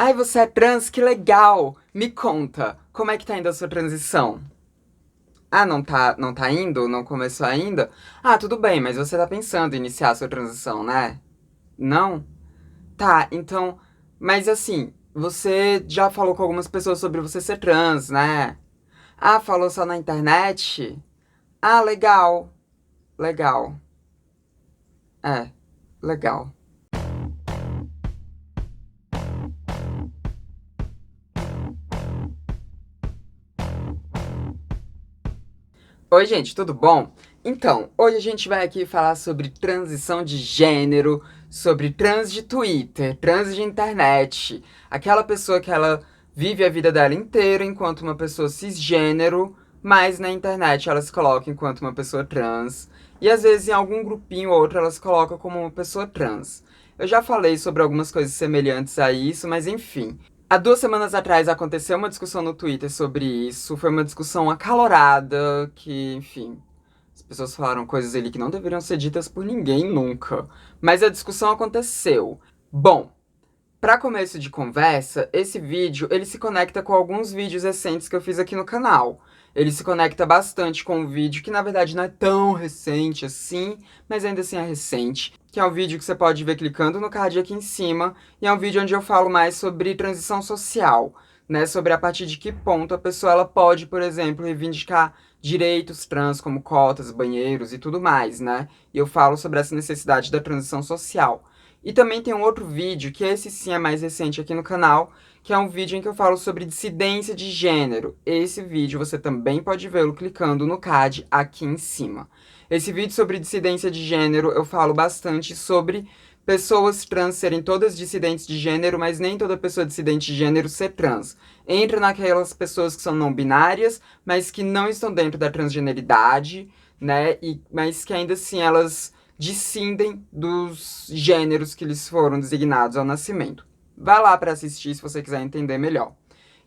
Ai, você é trans? Que legal! Me conta, como é que tá indo a sua transição? Ah, não tá indo? Não começou ainda? Ah, tudo bem, mas você tá pensando em iniciar a sua transição, né? Não? Tá, então, mas assim, você já falou com algumas pessoas sobre você ser trans, né? Ah, falou só na internet? Ah, legal, legal. É, legal. Oi, gente, tudo bom? Então, hoje a gente vai aqui falar sobre transição de gênero, sobre trans de Twitter, trans de internet. Aquela pessoa que ela vive a vida dela inteira enquanto uma pessoa cisgênero, mas na internet ela se coloca enquanto uma pessoa trans. E às vezes em algum grupinho ou outro ela se coloca como uma pessoa trans. Eu já falei sobre algumas coisas semelhantes a isso, mas enfim. Há 2 semanas atrás aconteceu uma discussão no Twitter sobre isso. Foi uma discussão acalorada, que, enfim, as pessoas falaram coisas ali que não deveriam ser ditas por ninguém nunca. Mas a discussão aconteceu. Bom, para começo de conversa, esse vídeo ele se conecta com alguns vídeos recentes que eu fiz aqui no canal. Ele se conecta bastante com um vídeo que na verdade não é tão recente assim, mas ainda assim é recente, que é um vídeo que você pode ver clicando no card aqui em cima, e é um vídeo onde eu falo mais sobre transição social, né, sobre a partir de que ponto a pessoa ela pode, por exemplo, reivindicar direitos trans como cotas, banheiros e tudo mais, né? E eu falo sobre essa necessidade da transição social. E também tem um outro vídeo, que esse sim é mais recente aqui no canal, que é um vídeo em que eu falo sobre dissidência de gênero. Esse vídeo você também pode vê-lo clicando no card aqui em cima. Esse vídeo sobre dissidência de gênero eu falo bastante sobre pessoas trans serem todas dissidentes de gênero, mas nem toda pessoa dissidente de gênero ser trans. Entra naquelas pessoas que são não binárias, mas que não estão dentro da transgeneridade, né? Mas que ainda assim elas discindem dos gêneros que lhes foram designados ao nascimento. Vá lá para assistir se você quiser entender melhor.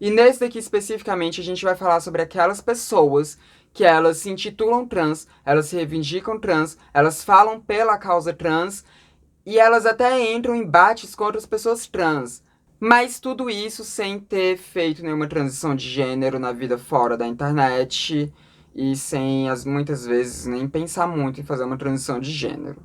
E nesse daqui especificamente a gente vai falar sobre aquelas pessoas que elas se intitulam trans, elas se reivindicam trans, elas falam pela causa trans e elas até entram em embates contra as pessoas trans. Mas tudo isso sem ter feito nenhuma transição de gênero na vida fora da internet e sem, muitas vezes, nem pensar muito em fazer uma transição de gênero.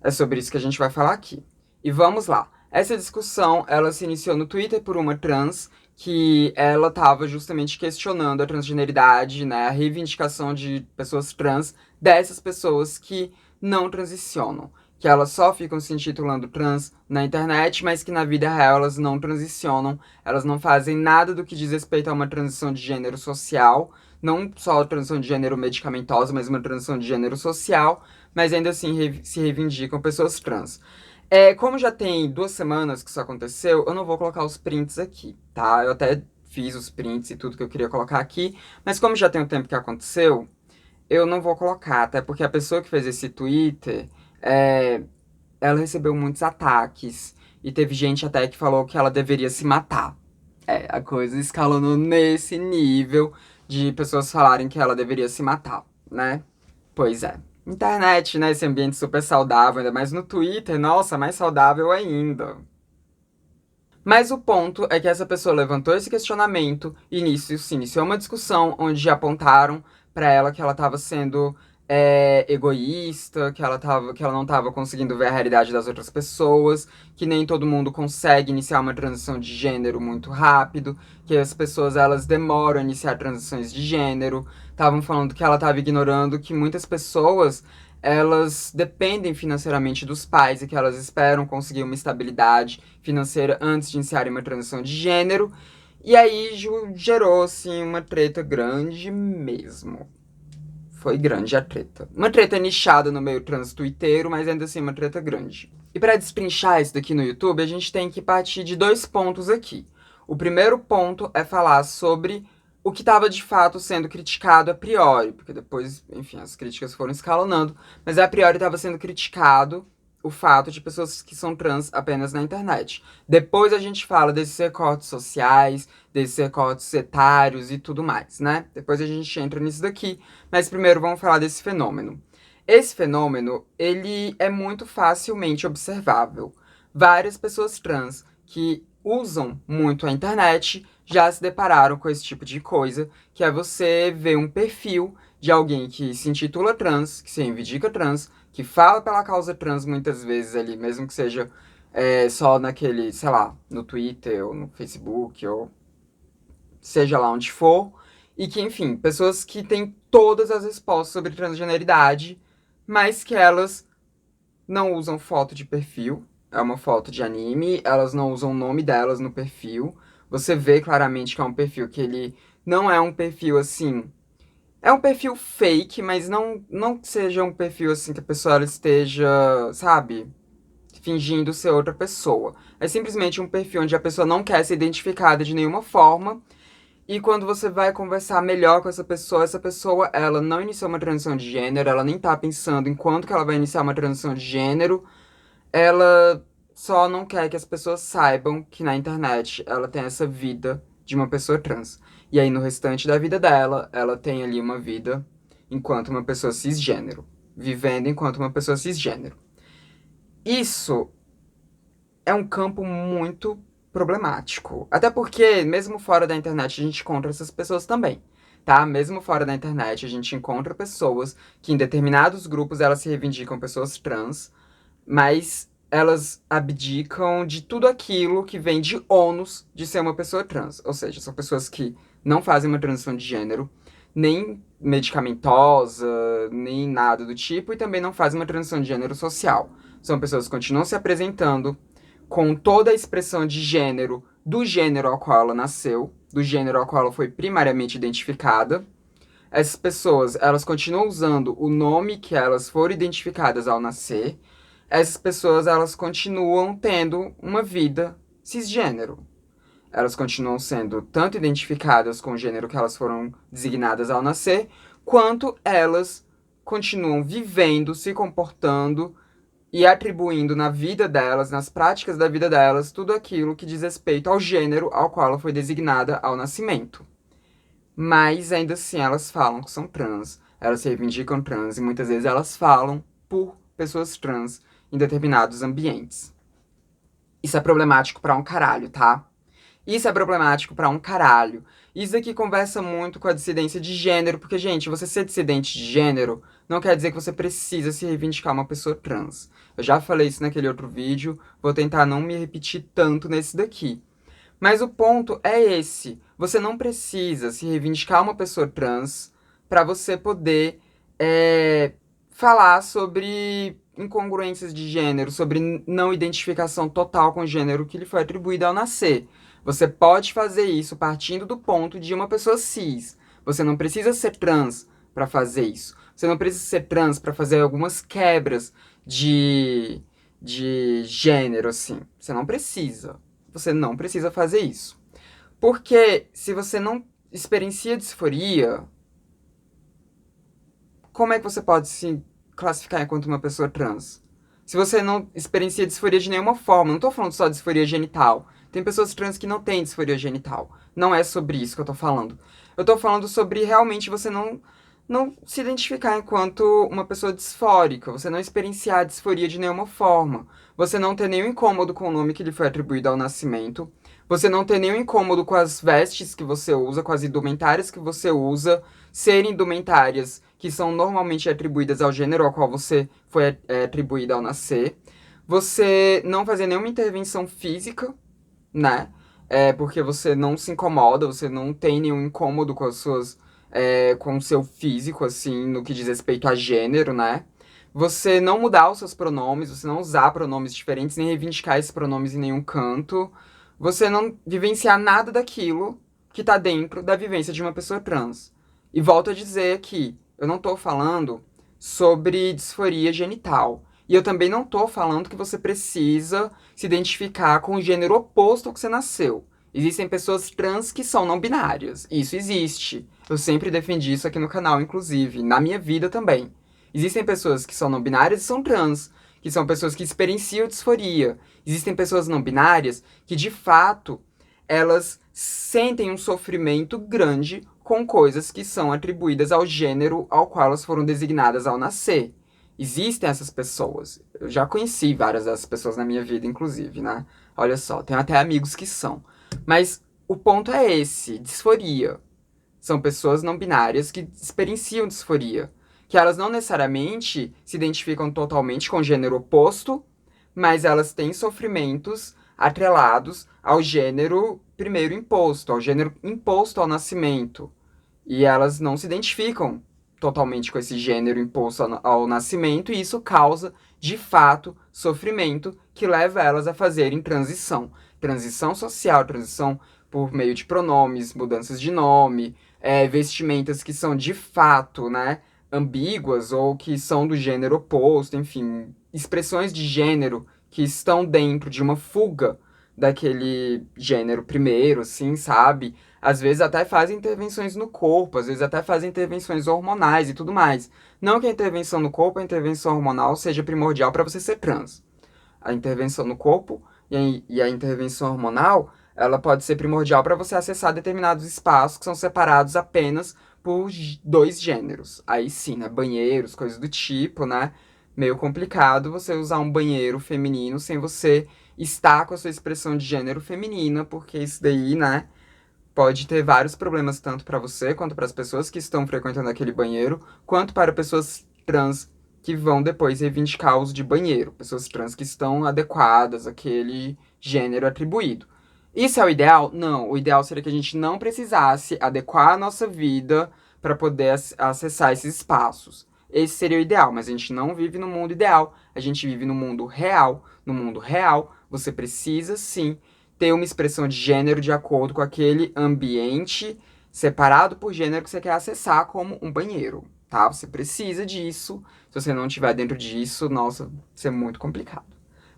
É sobre isso que a gente vai falar aqui. E vamos lá. Essa discussão, ela se iniciou no Twitter por uma trans que ela estava justamente questionando a transgeneridade, né, a reivindicação de pessoas trans dessas pessoas que não transicionam, que elas só ficam se intitulando trans na internet, mas que na vida real elas não transicionam, elas não fazem nada do que diz respeito a uma transição de gênero social, não só a transição de gênero medicamentosa, mas uma transição de gênero social, mas ainda assim se reivindicam pessoas trans. Como já tem 2 semanas que isso aconteceu, eu não vou colocar os prints aqui, tá? Eu até fiz os prints e tudo que eu queria colocar aqui, mas como já tem um tempo que aconteceu, eu não vou colocar, até porque a pessoa que fez esse Twitter, é, ela recebeu muitos ataques, e teve gente até que falou que ela deveria se matar. A coisa escalonou nesse nível de pessoas falarem que ela deveria se matar, né? Pois é. Internet, né? Esse ambiente super saudável, ainda mais no Twitter, nossa, mais saudável ainda. Mas o ponto é que essa pessoa levantou esse questionamento e nisso se iniciou uma discussão onde apontaram para ela que ela estava sendo egoísta, que ela não estava conseguindo ver a realidade das outras pessoas, que nem todo mundo consegue iniciar uma transição de gênero muito rápido, que as pessoas elas demoram a iniciar transições de gênero. Estavam falando que ela estava ignorando que muitas pessoas elas dependem financeiramente dos pais e que elas esperam conseguir uma estabilidade financeira antes de iniciarem uma transição de gênero. E aí gerou, assim, uma treta grande mesmo. Foi grande a treta. Uma treta nichada no meio trans twitteiro, mas ainda assim uma treta grande. E para destrinchar isso daqui no YouTube, a gente tem que partir de 2 pontos aqui. O primeiro ponto é falar sobre o que estava de fato sendo criticado a priori, porque depois, enfim, as críticas foram escalonando, mas a priori estava sendo criticado o fato de pessoas que são trans apenas na internet. Depois a gente fala desses recortes sociais, desses recortes etários e tudo mais, né? Depois a gente entra nisso daqui, mas primeiro vamos falar desse fenômeno. Esse fenômeno, ele é muito facilmente observável. Várias pessoas trans que usam muito a internet já se depararam com esse tipo de coisa, que é você ver um perfil de alguém que se intitula trans, que se reivindica trans, que fala pela causa trans muitas vezes ali, mesmo que seja só naquele, sei lá, no Twitter ou no Facebook, ou seja lá onde for, e que, enfim, pessoas que têm todas as respostas sobre transgeneridade, mas que elas não usam foto de perfil, é uma foto de anime, elas não usam o nome delas no perfil. Você vê claramente que é um perfil que ele não é um perfil assim. É um perfil fake, mas não que seja um perfil assim que a pessoa ela esteja, sabe, fingindo ser outra pessoa. É simplesmente um perfil onde a pessoa não quer ser identificada de nenhuma forma. E quando você vai conversar melhor com essa pessoa, ela não iniciou uma transição de gênero, ela nem tá pensando em quanto que ela vai iniciar uma transição de gênero, ela só não quer que as pessoas saibam que na internet ela tem essa vida de uma pessoa trans. E aí no restante da vida dela, ela tem ali uma vida enquanto uma pessoa cisgênero, vivendo enquanto uma pessoa cisgênero. Isso é um campo muito problemático. Até porque, mesmo fora da internet, a gente encontra essas pessoas também, tá? Mesmo fora da internet, a gente encontra pessoas que em determinados grupos elas se reivindicam pessoas trans, mas elas abdicam de tudo aquilo que vem de ônus de ser uma pessoa trans. Ou seja, são pessoas que não fazem uma transição de gênero, nem medicamentosa, nem nada do tipo, e também não fazem uma transição de gênero social. São pessoas que continuam se apresentando com toda a expressão de gênero do gênero ao qual ela nasceu, do gênero ao qual ela foi primariamente identificada. Essas pessoas, elas continuam usando o nome que elas foram identificadas ao nascer. Essas pessoas, elas continuam tendo uma vida cisgênero. Elas continuam sendo tanto identificadas com o gênero que elas foram designadas ao nascer, quanto elas continuam vivendo, se comportando e atribuindo na vida delas, nas práticas da vida delas, tudo aquilo que diz respeito ao gênero ao qual ela foi designada ao nascimento. Mas ainda assim elas falam que são trans, elas se reivindicam trans e muitas vezes elas falam por pessoas trans em determinados ambientes. Isso é problemático pra um caralho, tá? Isso é problemático pra um caralho. Isso aqui conversa muito com a dissidência de gênero, porque, gente, você ser dissidente de gênero não quer dizer que você precisa se reivindicar uma pessoa trans. Eu já falei isso naquele outro vídeo, vou tentar não me repetir tanto nesse daqui. Mas o ponto é esse. Você não precisa se reivindicar uma pessoa trans pra você poder falar sobre incongruências de gênero, sobre não identificação total com o gênero que lhe foi atribuído ao nascer. Você pode fazer isso partindo do ponto de uma pessoa cis. Você não precisa ser trans pra fazer isso. Você não precisa ser trans pra fazer algumas quebras de gênero, assim. Você não precisa. Você não precisa fazer isso. Porque se você não experiencia disforia, como é que você pode se classificar enquanto uma pessoa trans? Se você não experiencia disforia de nenhuma forma, não tô falando só de disforia genital. Tem pessoas trans que não têm disforia genital. Não é sobre isso que eu tô falando. Eu tô falando sobre realmente você não se identificar enquanto uma pessoa disfórica, você não experienciar a disforia de nenhuma forma, você não ter nenhum incômodo com o nome que lhe foi atribuído ao nascimento, você não ter nenhum incômodo com as vestes que você usa, com as indumentárias que você usa, serem indumentárias que são normalmente atribuídas ao gênero ao qual você foi atribuída ao nascer, você não fazer nenhuma intervenção física, né? Porque você não se incomoda, você não tem nenhum incômodo com as suas com o seu físico, assim, no que diz respeito a gênero, né? Você não mudar os seus pronomes, você não usar pronomes diferentes, nem reivindicar esses pronomes em nenhum canto. Você não vivenciar nada daquilo que tá dentro da vivência de uma pessoa trans. E volto a dizer que eu não tô falando sobre disforia genital. E eu também não tô falando que você precisa se identificar com o gênero oposto ao que você nasceu. Existem pessoas trans que são não binárias. Isso existe. Eu sempre defendi isso aqui no canal, inclusive, na minha vida também. Existem pessoas que são não binárias e são trans, que são pessoas que experienciam disforia. Existem pessoas não binárias que, de fato, elas sentem um sofrimento grande com coisas que são atribuídas ao gênero ao qual elas foram designadas ao nascer. Existem essas pessoas. Eu já conheci várias dessas pessoas na minha vida, inclusive, né? Olha só, tenho até amigos que são. Mas o ponto é esse, disforia. São pessoas não binárias que experienciam disforia. Que elas não necessariamente se identificam totalmente com o gênero oposto, mas elas têm sofrimentos atrelados ao gênero primeiro imposto, ao gênero imposto ao nascimento. E elas não se identificam totalmente com esse gênero imposto ao nascimento, e isso causa, de fato, sofrimento que leva elas a fazerem transição. Transição social, transição por meio de pronomes, mudanças de nome, vestimentas que são de fato, né, ambíguas ou que são do gênero oposto, enfim, expressões de gênero que estão dentro de uma fuga daquele gênero primeiro, assim, sabe? Às vezes até fazem intervenções no corpo, às vezes até fazem intervenções hormonais e tudo mais. Não que a intervenção no corpo, a intervenção hormonal seja primordial para você ser trans. A intervenção no corpo e a intervenção hormonal, ela pode ser primordial para você acessar determinados espaços que são separados apenas por dois gêneros. Aí sim, né? Banheiros, coisas do tipo, né? Meio complicado você usar um banheiro feminino sem você estar com a sua expressão de gênero feminina, porque isso daí, né? Pode ter vários problemas tanto para você quanto para as pessoas que estão frequentando aquele banheiro, quanto para pessoas trans que vão depois reivindicar o uso de banheiro, pessoas trans que estão adequadas àquele gênero atribuído. Isso é o ideal? Não. O ideal seria que a gente não precisasse adequar a nossa vida para poder acessar esses espaços. Esse seria o ideal, mas a gente não vive no mundo ideal, a gente vive no mundo real. No mundo real, você precisa sim ter uma expressão de gênero de acordo com aquele ambiente separado por gênero que você quer acessar, como um banheiro, tá? Você precisa disso. Se você não estiver dentro disso, nossa, vai ser muito complicado.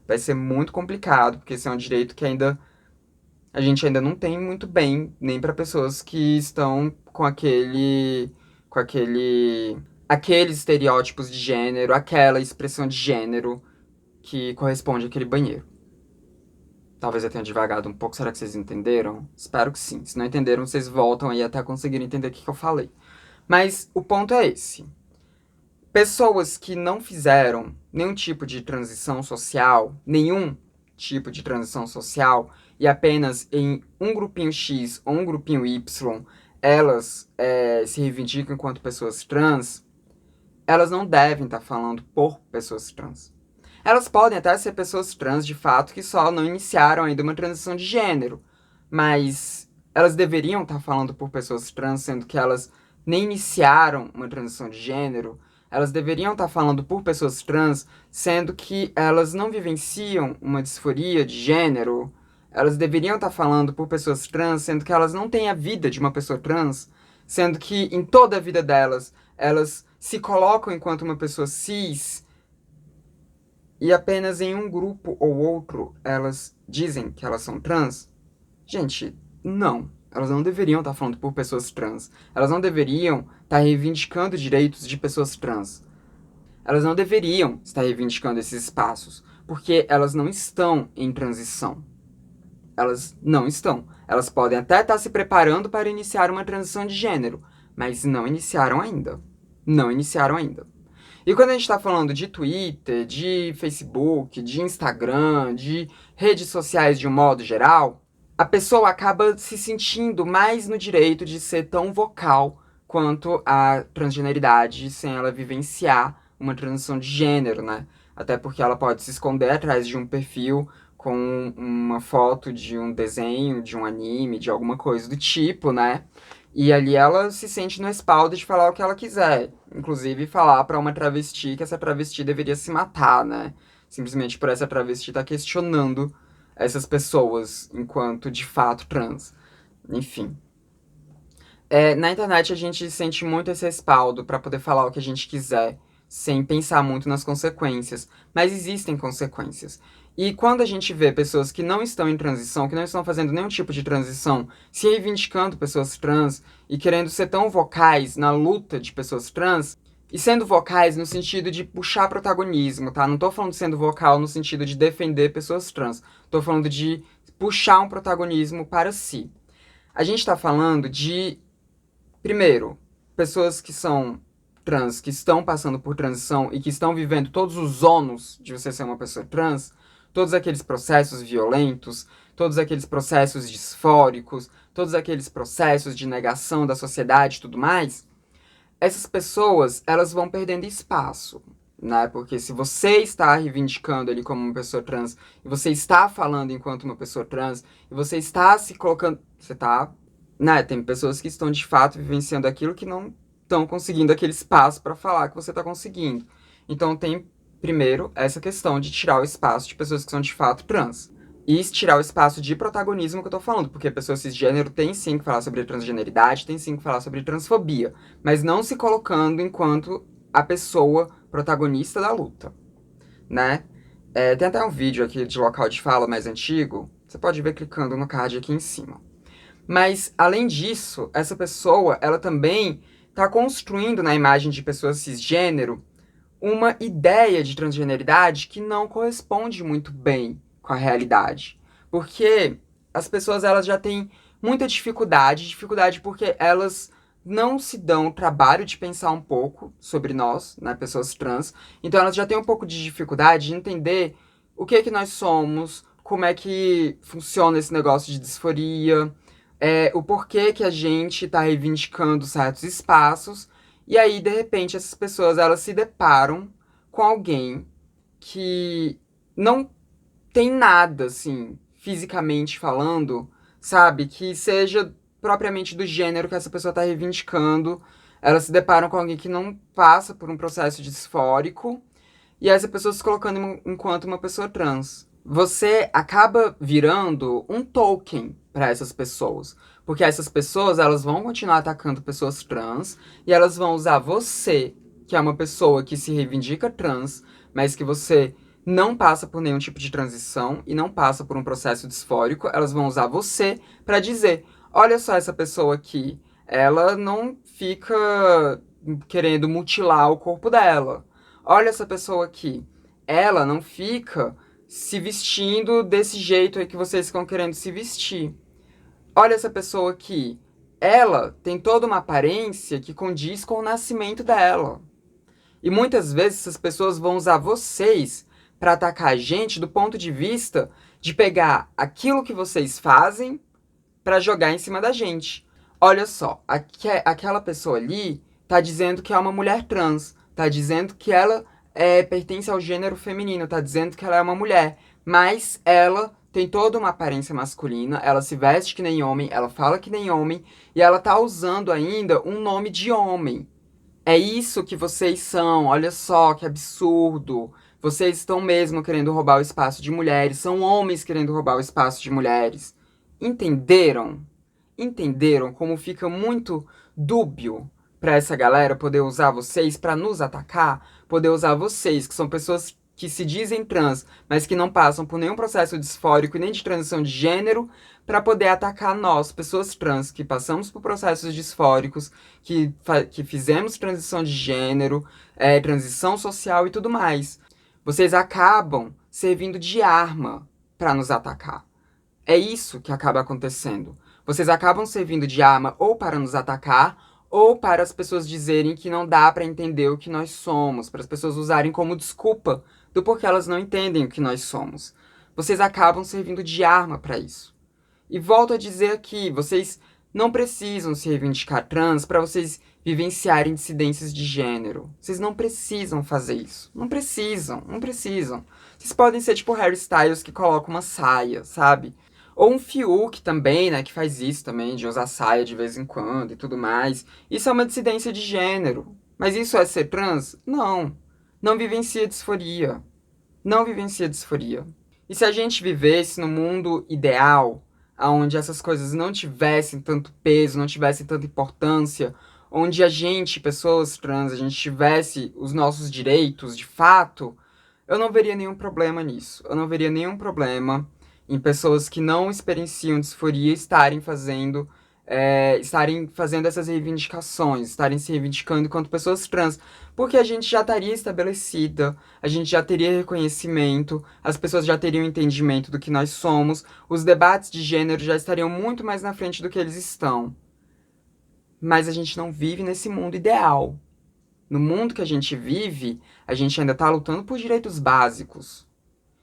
Vai ser muito complicado, porque esse é um direito que ainda a gente ainda não tem muito bem, nem para pessoas que estão aqueles estereótipos de gênero, aquela expressão de gênero que corresponde àquele banheiro. Talvez eu tenha divagado um pouco. Será que vocês entenderam? Espero que sim. Se não entenderam, vocês voltam aí até conseguir entender o que eu falei. Mas o ponto é esse. Pessoas que não fizeram nenhum tipo de transição social, e apenas em um grupinho X ou um grupinho Y, elas se reivindicam enquanto pessoas trans, elas não devem estar falando por pessoas trans. Elas podem até ser pessoas trans, de fato, que só não iniciaram ainda uma transição de gênero. Mas elas deveriam estar falando por pessoas trans, sendo que elas nem iniciaram uma transição de gênero. Elas deveriam estar falando por pessoas trans, sendo que elas não vivenciam uma disforia de gênero. Elas deveriam estar falando por pessoas trans, sendo que elas não têm a vida de uma pessoa trans, sendo que em toda a vida delas, elas se colocam enquanto uma pessoa cis, e apenas em um grupo ou outro elas dizem que elas são trans? Gente, não. Elas não deveriam estar falando por pessoas trans. Elas não deveriam estar reivindicando direitos de pessoas trans. Elas não deveriam estar reivindicando esses espaços, porque elas não estão em transição. Elas não estão. Elas podem até estar se preparando para iniciar uma transição de gênero, mas não iniciaram ainda. Não iniciaram ainda. E quando a gente está falando de Twitter, de Facebook, de Instagram, de redes sociais de um modo geral, a pessoa acaba se sentindo mais no direito de ser tão vocal quanto a transgeneridade sem ela vivenciar uma transição de gênero, né? Até porque ela pode se esconder atrás de um perfil com uma foto de um desenho, de um anime, de alguma coisa do tipo, né? E ali ela se sente no respaldo de falar o que ela quiser. Inclusive falar pra uma travesti que essa travesti deveria se matar, né? Simplesmente por essa travesti estar questionando essas pessoas enquanto de fato trans. Enfim. Na internet a gente sente muito esse respaldo pra poder falar o que a gente quiser, sem pensar muito nas consequências. Mas existem consequências. E quando a gente vê pessoas que não estão em transição, que não estão fazendo nenhum tipo de transição, se reivindicando pessoas trans e querendo ser tão vocais na luta de pessoas trans, e sendo vocais no sentido de puxar protagonismo, tá? Não tô falando de sendo vocal no sentido de defender pessoas trans. Tô falando de puxar um protagonismo para si. A gente tá falando de, primeiro, pessoas que são trans, que estão passando por transição e que estão vivendo todos os ônus de você ser uma pessoa trans, todos aqueles processos violentos, todos aqueles processos disfóricos, todos aqueles processos de negação da sociedade e tudo mais, essas pessoas, elas vão perdendo espaço, né? Porque se você está reivindicando ele como uma pessoa trans, e você está falando enquanto uma pessoa trans, e você está se colocando, você está, né? Tem pessoas que estão de fato vivenciando aquilo que não estão conseguindo aquele espaço para falar que você está conseguindo. Então tem primeiro essa questão de tirar o espaço de pessoas que são de fato trans. E tirar o espaço de protagonismo que eu tô falando, porque a pessoa cisgênero tem sim que falar sobre transgeneridade, tem sim que falar sobre transfobia, mas não se colocando enquanto a pessoa protagonista da luta, né? Tem até um vídeo aqui de local de fala mais antigo, você pode ver clicando no card aqui em cima. Mas, além disso, essa pessoa, ela também tá construindo na imagem de pessoas cisgênero uma ideia de transgeneridade que não corresponde muito bem com a realidade. Porque as pessoas elas já têm muita dificuldade porque elas não se dão o trabalho de pensar um pouco sobre nós, né, pessoas trans. Então elas já têm um pouco de dificuldade de entender o que é que nós somos, como é que funciona esse negócio de disforia, o porquê que a gente está reivindicando certos espaços. E aí, de repente, essas pessoas elas se deparam com alguém que não tem nada, assim, fisicamente falando, sabe? Que seja propriamente do gênero que essa pessoa está reivindicando. Elas se deparam com alguém que não passa por um processo disfórico e essa pessoa se colocando enquanto uma pessoa trans. Você acaba virando um token para essas pessoas. Porque essas pessoas, elas vão continuar atacando pessoas trans e elas vão usar você, que é uma pessoa que se reivindica trans, mas que você não passa por nenhum tipo de transição e não passa por um processo disfórico, elas vão usar você para dizer: olha só essa pessoa aqui, ela não fica querendo mutilar o corpo dela. Olha essa pessoa aqui, ela não fica se vestindo desse jeito aí que vocês estão querendo se vestir. Olha essa pessoa aqui, ela tem toda uma aparência que condiz com o nascimento dela. E muitas vezes essas pessoas vão usar vocês para atacar a gente do ponto de vista de pegar aquilo que vocês fazem para jogar em cima da gente. Olha só, aquela pessoa ali tá dizendo que é uma mulher trans, tá dizendo que ela pertence ao gênero feminino, tá dizendo que ela é uma mulher, mas ela tem toda uma aparência masculina, ela se veste que nem homem, ela fala que nem homem, e ela tá usando ainda um nome de homem. É isso que vocês são, olha só que absurdo. Vocês estão mesmo querendo roubar o espaço de mulheres, são homens querendo roubar o espaço de mulheres. Entenderam? Entenderam como fica muito dúbio para essa galera poder usar vocês para nos atacar? Poder usar vocês, que são pessoas que se dizem trans, mas que não passam por nenhum processo disfórico e nem de transição de gênero, para poder atacar nós, pessoas trans, que passamos por processos disfóricos, que fizemos transição de gênero, transição social e tudo mais. Vocês acabam servindo de arma para nos atacar. É isso que acaba acontecendo. Vocês acabam servindo de arma ou para nos atacar, ou para as pessoas dizerem que não dá para entender o que nós somos, para as pessoas usarem como desculpa do porquê elas não entendem o que nós somos. Vocês acabam servindo de arma para isso. E volto a dizer aqui, vocês não precisam se reivindicar trans para vocês vivenciarem dissidências de gênero. Vocês não precisam fazer isso. Não precisam, não precisam. Vocês podem ser tipo Harry Styles que coloca uma saia, sabe? Ou um Fiuk também, né, que faz isso também, de usar saia de vez em quando e tudo mais. Isso é uma dissidência de gênero. Mas isso é ser trans? Não. Não vivencia disforia. Não vivencia disforia. E se a gente vivesse no mundo ideal, onde essas coisas não tivessem tanto peso, não tivessem tanta importância, onde a gente, pessoas trans, a gente tivesse os nossos direitos de fato, eu não veria nenhum problema nisso. Eu não veria nenhum problema em pessoas que não experienciam disforia estarem fazendo essas reivindicações, estarem se reivindicando enquanto pessoas trans, porque a gente já estaria estabelecida, a gente já teria reconhecimento, as pessoas já teriam entendimento do que nós somos, os debates de gênero já estariam muito mais na frente do que eles estão. Mas a gente não vive nesse mundo ideal. No mundo que a gente vive, a gente ainda está lutando por direitos básicos.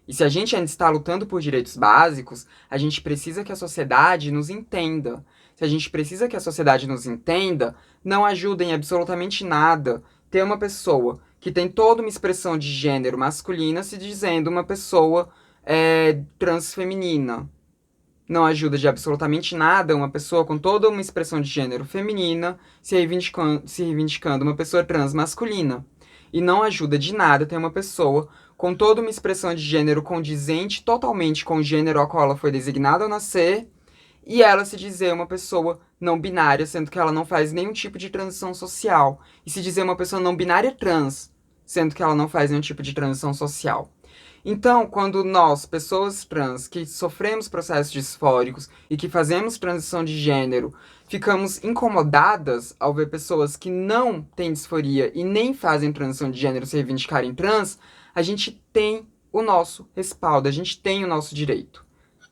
E se a gente ainda está lutando por direitos básicos, a gente precisa que a sociedade nos entenda. Se a gente precisa que a sociedade nos entenda, não ajuda em absolutamente nada ter uma pessoa que tem toda uma expressão de gênero masculina se dizendo uma pessoa transfeminina. Não ajuda de absolutamente nada uma pessoa com toda uma expressão de gênero feminina se reivindicando uma pessoa trans masculina. E não ajuda de nada ter uma pessoa com toda uma expressão de gênero condizente totalmente com o gênero ao qual ela foi designada ao nascer, e ela se dizer uma pessoa não binária, sendo que ela não faz nenhum tipo de transição social. E se dizer uma pessoa não binária trans, sendo que ela não faz nenhum tipo de transição social. Então, quando nós, pessoas trans, que sofremos processos disfóricos e que fazemos transição de gênero, ficamos incomodadas ao ver pessoas que não têm disforia e nem fazem transição de gênero se reivindicarem trans, a gente tem o nosso respaldo, a gente tem o nosso direito,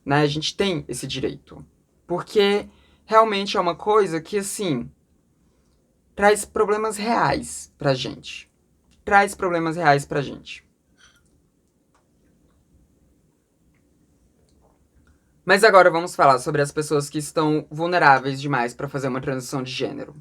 né? A gente tem esse direito. Porque realmente é uma coisa que, assim, traz problemas reais pra gente. Traz problemas reais pra gente. Mas agora vamos falar sobre as pessoas que estão vulneráveis demais para fazer uma transição de gênero.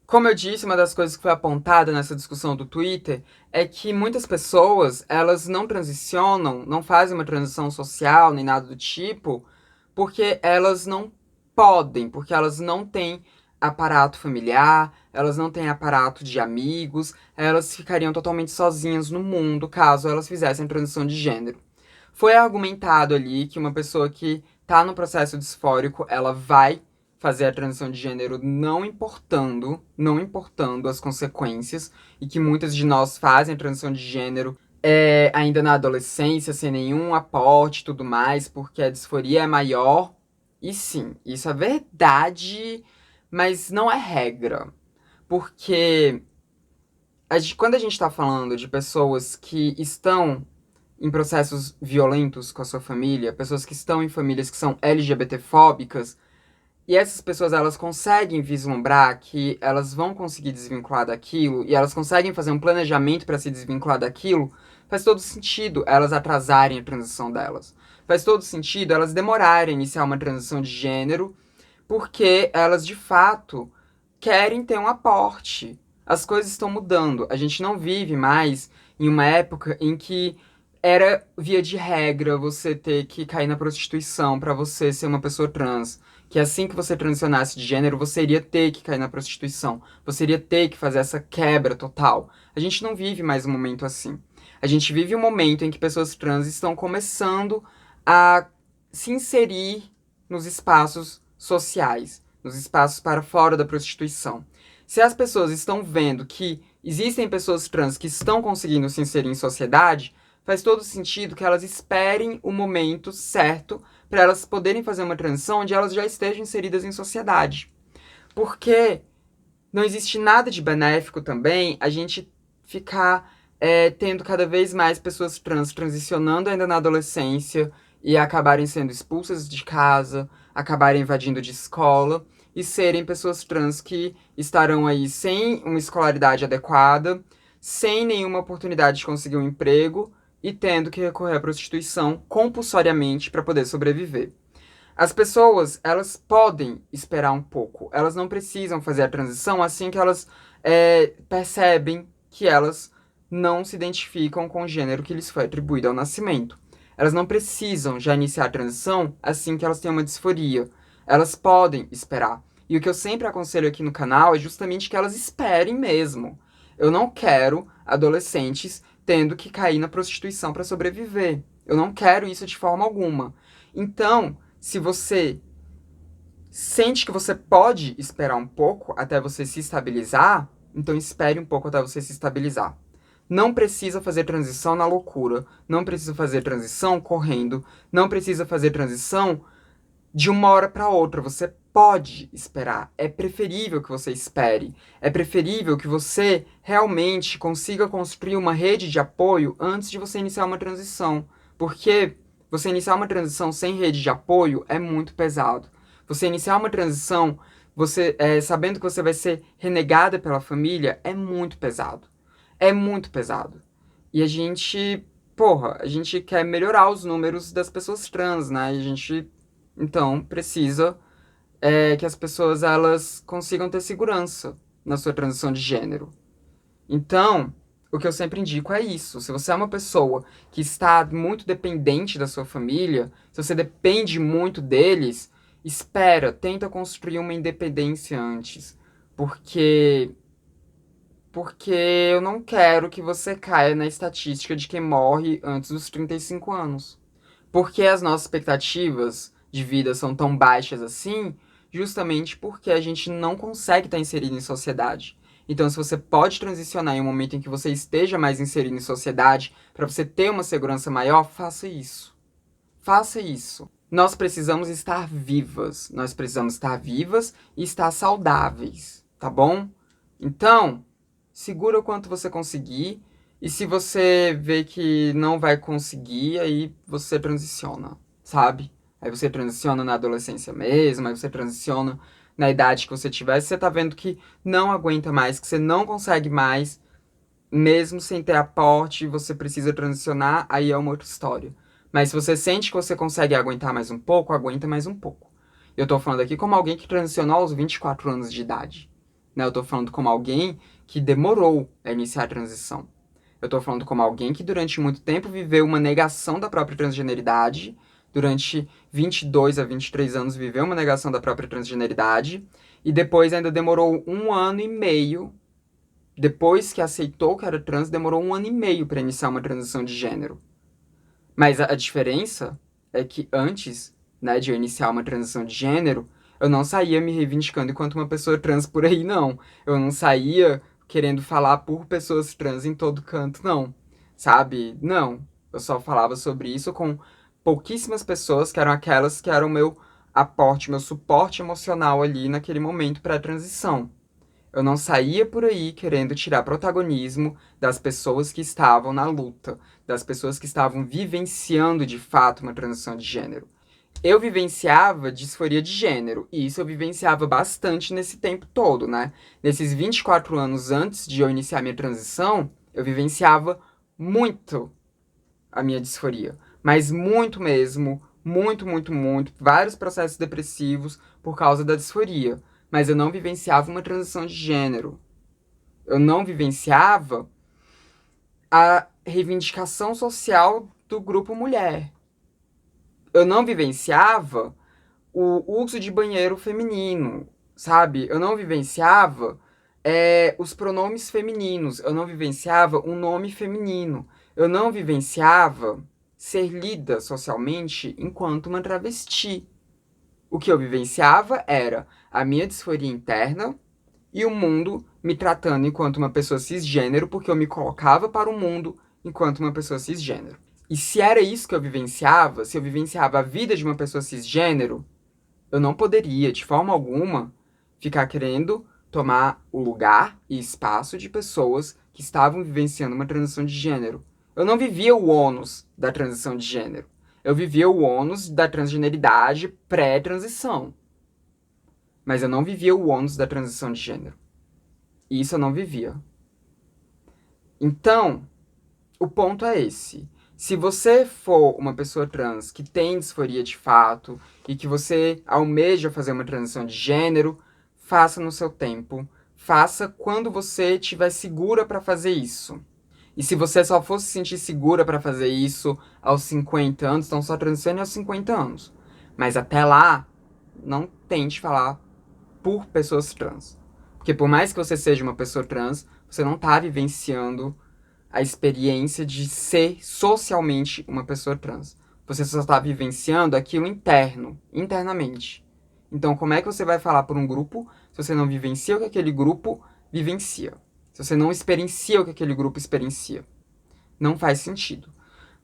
Como eu disse, uma das coisas que foi apontada nessa discussão do Twitter é que muitas pessoas, elas não transicionam, não fazem uma transição social nem nada do tipo, porque elas não podem, porque elas não têm aparato familiar, elas não têm aparato de amigos, elas ficariam totalmente sozinhas no mundo caso elas fizessem transição de gênero. Foi argumentado ali que uma pessoa que tá no processo disfórico, ela vai fazer a transição de gênero não importando as consequências, e que muitas de nós fazem a transição de gênero ainda na adolescência, sem nenhum aporte e tudo mais, porque a disforia é maior. E sim, isso é verdade, mas não é regra. Porque quando a gente tá falando de pessoas que estão em processos violentos com a sua família, pessoas que estão em famílias que são LGBTfóbicas, e essas pessoas elas conseguem vislumbrar que elas vão conseguir desvincular daquilo, e elas conseguem fazer um planejamento para se desvincular daquilo, faz todo sentido elas atrasarem a transição delas. Faz todo sentido elas demorarem a iniciar uma transição de gênero, porque elas de fato querem ter um aporte. As coisas estão mudando. A gente não vive mais em uma época em que era via de regra você ter que cair na prostituição pra você ser uma pessoa trans. Que assim que você transicionasse de gênero, você iria ter que cair na prostituição. Você iria ter que fazer essa quebra total. A gente não vive mais um momento assim. A gente vive um momento em que pessoas trans estão começando a se inserir nos espaços sociais, nos espaços para fora da prostituição. Se as pessoas estão vendo que existem pessoas trans que estão conseguindo se inserir em sociedade, faz todo sentido que elas esperem o momento certo para elas poderem fazer uma transição onde elas já estejam inseridas em sociedade. Porque não existe nada de benéfico também a gente ficar tendo cada vez mais pessoas trans transicionando ainda na adolescência e acabarem sendo expulsas de casa, acabarem invadindo de escola e serem pessoas trans que estarão aí sem uma escolaridade adequada, sem nenhuma oportunidade de conseguir um emprego e tendo que recorrer à prostituição compulsoriamente para poder sobreviver. As pessoas, elas podem esperar um pouco. Elas não precisam fazer a transição assim que elas percebem que elas não se identificam com o gênero que lhes foi atribuído ao nascimento. Elas não precisam já iniciar a transição assim que elas têm uma disforia. Elas podem esperar. E o que eu sempre aconselho aqui no canal é justamente que elas esperem mesmo. Eu não quero adolescentes tendo que cair na prostituição para sobreviver. Eu não quero isso de forma alguma. Então, se você sente que você pode esperar um pouco até você se estabilizar, então espere um pouco até você se estabilizar. Não precisa fazer transição na loucura, não precisa fazer transição correndo, não precisa fazer transição de uma hora para outra. Você pode esperar. É preferível que você espere. É preferível que você realmente consiga construir uma rede de apoio antes de você iniciar uma transição. Porque você iniciar uma transição sem rede de apoio é muito pesado. Você iniciar uma transição sabendo que você vai ser renegada pela família é muito pesado. É muito pesado. E a gente, porra, a gente quer melhorar os números das pessoas trans, né? E a gente, então, precisa que as pessoas elas consigam ter segurança na sua transição de gênero. Então, o que eu sempre indico é isso. Se você é uma pessoa que está muito dependente da sua família, se você depende muito deles, espera, tenta construir uma independência antes. Porque porque eu não quero que você caia na estatística de quem morre antes dos 35 anos. Porque as nossas expectativas de vida são tão baixas assim, justamente porque a gente não consegue estar inserido em sociedade. Então, se você pode transicionar em um momento em que você esteja mais inserido em sociedade, para você ter uma segurança maior, faça isso. Faça isso. Nós precisamos estar vivas. Nós precisamos estar vivas e estar saudáveis, tá bom? Então, segura o quanto você conseguir. E se você vê que não vai conseguir, aí você transiciona, sabe? Aí você transiciona na adolescência mesmo, aí você transiciona na idade que você tiver. Se você tá vendo que não aguenta mais, que você não consegue mais, mesmo sem ter aporte, você precisa transicionar, aí é uma outra história. Mas se você sente que você consegue aguentar mais um pouco, aguenta mais um pouco. Eu tô falando aqui como alguém que transicionou aos 24 anos de idade. Né? Eu tô falando como alguém que demorou a iniciar a transição. Eu tô falando como alguém que durante muito tempo viveu uma negação da própria transgeneridade. Durante 22 a 23 anos viveu uma negação da própria transgeneridade. E depois ainda demorou 1 ano e meio. Depois que aceitou que era trans, demorou 1 ano e meio para iniciar uma transição de gênero. Mas a diferença é que antes, né, de eu iniciar uma transição de gênero, eu não saía me reivindicando enquanto uma pessoa trans por aí, não. Eu não saía querendo falar por pessoas trans em todo canto, não. Sabe? Não. Eu só falava sobre isso com pouquíssimas pessoas, que eram aquelas que eram meu aporte, meu suporte emocional ali naquele momento pré-transição. Eu não saía por aí querendo tirar protagonismo das pessoas que estavam na luta, das pessoas que estavam vivenciando de fato uma transição de gênero. Eu vivenciava disforia de gênero, e isso eu vivenciava bastante nesse tempo todo, né? Nesses 24 anos antes de eu iniciar minha transição, eu vivenciava muito a minha disforia. Mas muito mesmo, muito, muito, muito. Vários processos depressivos por causa da disforia. Mas eu não vivenciava uma transição de gênero. Eu não vivenciava a reivindicação social do grupo mulher. Eu não vivenciava o uso de banheiro feminino, sabe? Eu não vivenciava os pronomes femininos. Eu não vivenciava um nome feminino. Eu não vivenciava ser lida socialmente enquanto uma travesti. O que eu vivenciava era a minha disforia interna e o mundo me tratando enquanto uma pessoa cisgênero, porque eu me colocava para o mundo enquanto uma pessoa cisgênero. E se era isso que eu vivenciava, se eu vivenciava a vida de uma pessoa cisgênero, eu não poderia, de forma alguma, ficar querendo tomar o lugar e espaço de pessoas que estavam vivenciando uma transição de gênero. Eu não vivia o ônus da transição de gênero. Eu vivia o ônus da transgeneridade pré-transição. Mas eu não vivia o ônus da transição de gênero. E isso eu não vivia. Então, o ponto é esse. Se você for uma pessoa trans que tem disforia de fato e que você almeja fazer uma transição de gênero, faça no seu tempo. Faça quando você estiver segura para fazer isso. E se você só for se sentir segura para fazer isso aos 50 anos, então só transicione aos 50 anos. Mas até lá, não tente falar por pessoas trans. Porque por mais que você seja uma pessoa trans, você não está vivenciando a experiência de ser socialmente uma pessoa trans. Você só está vivenciando aquilo internamente. Então, como é que você vai falar por um grupo se você não vivencia o que aquele grupo vivencia? Se você não experiencia o que aquele grupo experiencia? Não faz sentido.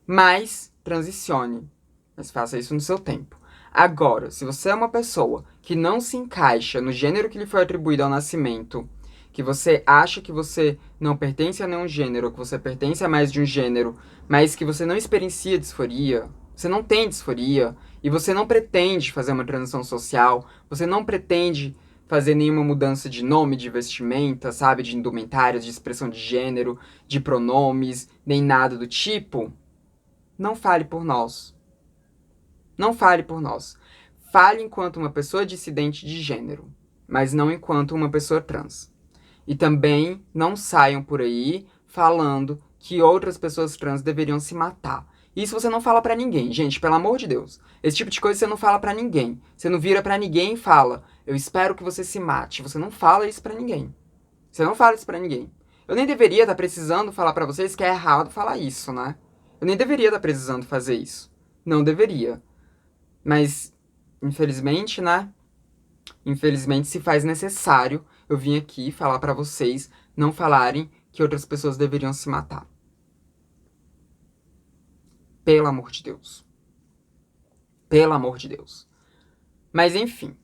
Mas, transicione. Mas faça isso no seu tempo. Agora, se você é uma pessoa que não se encaixa no gênero que lhe foi atribuído ao nascimento, que você acha que você não pertence a nenhum gênero, que você pertence a mais de um gênero, mas que você não experiencia disforia, você não tem disforia, e você não pretende fazer uma transição social, você não pretende fazer nenhuma mudança de nome, de vestimenta, sabe? De indumentários, de expressão de gênero, de pronomes, nem nada do tipo, não fale por nós. Não fale por nós. Fale enquanto uma pessoa dissidente de gênero, mas não enquanto uma pessoa trans. E também não saiam por aí falando que outras pessoas trans deveriam se matar. Isso você não fala pra ninguém, gente, pelo amor de Deus. Esse tipo de coisa você não fala pra ninguém. Você não vira pra ninguém e fala, eu espero que você se mate. Você não fala isso pra ninguém. Você não fala isso pra ninguém. Eu nem deveria estar precisando falar pra vocês que é errado falar isso, né? Eu nem deveria estar precisando fazer isso. Não deveria. Mas, infelizmente, né? Infelizmente, se faz necessário eu vim aqui falar pra vocês não falarem que outras pessoas deveriam se matar. Pelo amor de Deus. Pelo amor de Deus. Mas, enfim.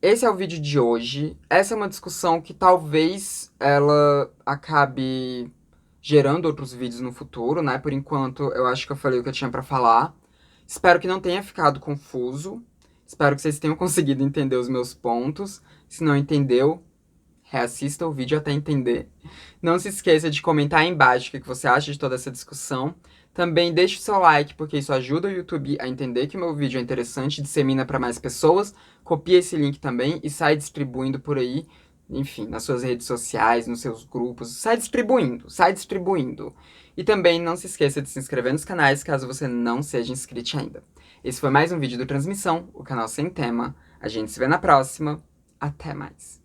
Esse é o vídeo de hoje. Essa é uma discussão que talvez ela acabe gerando outros vídeos no futuro, né? Por enquanto, eu acho que eu falei o que eu tinha pra falar. Espero que não tenha ficado confuso. Espero que vocês tenham conseguido entender os meus pontos. Se não entendeu, reassista o vídeo até entender. Não se esqueça de comentar aí embaixo o que você acha de toda essa discussão. Também deixe o seu like, porque isso ajuda o YouTube a entender que o meu vídeo é interessante, dissemina para mais pessoas. Copia esse link também e sai distribuindo por aí, enfim, nas suas redes sociais, nos seus grupos. Sai distribuindo, sai distribuindo. E também não se esqueça de se inscrever nos canais, caso você não seja inscrito ainda. Esse foi mais um vídeo do Transmissão, o canal sem tema. A gente se vê na próxima. Até mais.